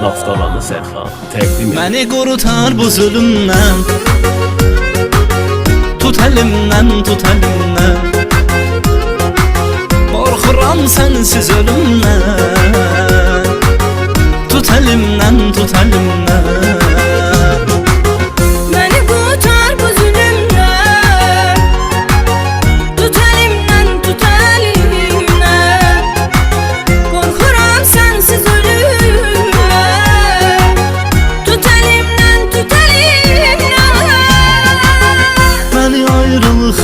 Naftalanı Serxan təqdim edir. Məni qurutar bu zulümdən, tut əlimdən, tut əlimdən. Qorxuram sənsiz ölümdən, tut əlimdən, tut əlimdən.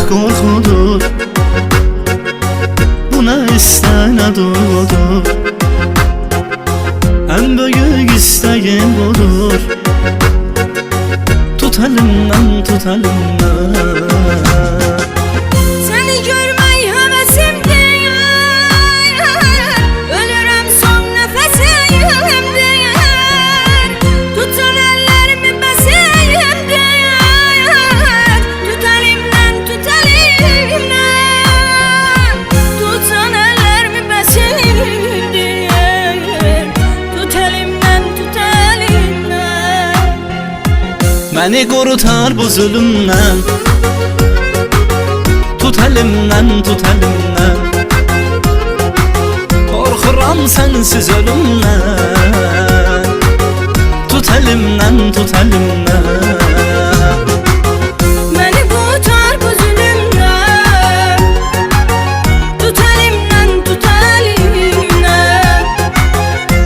Qorxudur, buna istənadır. Ən böyük istəyim budur, tut əlimdən, tut əlimdən. Səni görmək həvəsimdir, ölürəm son nəfəsimdir. Tutan əllərimi bəsimdir, tut əlimdən, tut əlimdən. Tutan əllərimi bəsimdir, tut əlimdən, tut əlimdən. Məni qurutar bu zulümdən, tut əlimdən, tut əlimdən. Qorxuram sənsiz ölümdən, tut əlimdən, tut əlimdən. Məni qurutar bu zulümdən, tut əlimdən, tut əlimdən.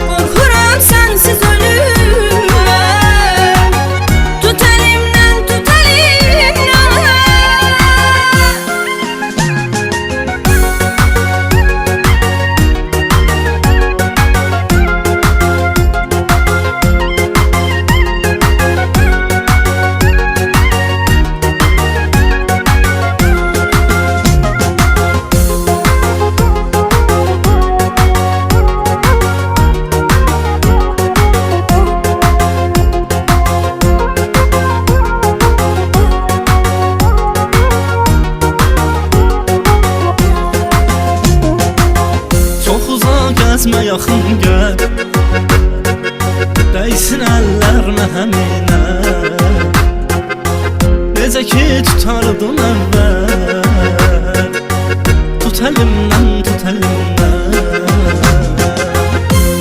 Qorxuram sənsiz ölümdən, tut əlimdən, tut əlimdən. Gəzmə yaxın gəl, dəysin əllərimə həminə. Necə ki tutardın əvvəl, tut əlimdən, tut əlimdən.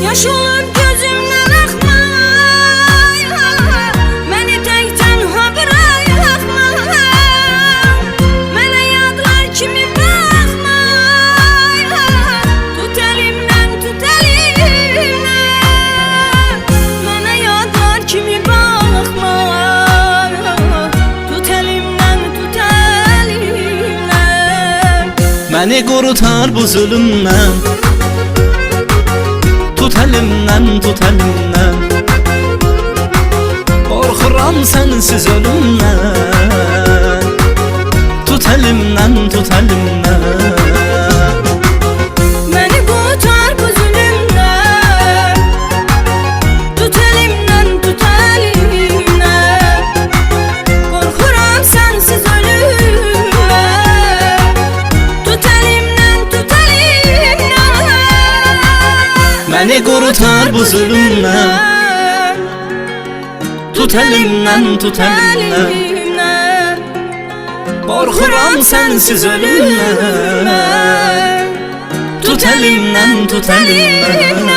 Yaş olur gözümdən axma, məni təkdən ha bıraxma. Mənə yadlar kimi baxma, tut əlimdən, tut əlimdən. Mənə yadlar kimi baxma, tut əlimdən, tut əlimdən. Məni qurutar bu zulümdən, tut əlimdən, tut əlimdən. Qorxuram sənsiz ölümdən, tut əlimdən, tut əlimdən. Məni qurutar bu zulümdən, tut əlimdən, tut əlimdən. Qorxuram sənsiz ölümdən, tut əlimdən, tut əlimdən. Məni qurutar bu zulümdən, tut əlimdən, tut əlimdən. Qorxuram sənsiz ölümdən, tut əlimdən, tut əlimdən.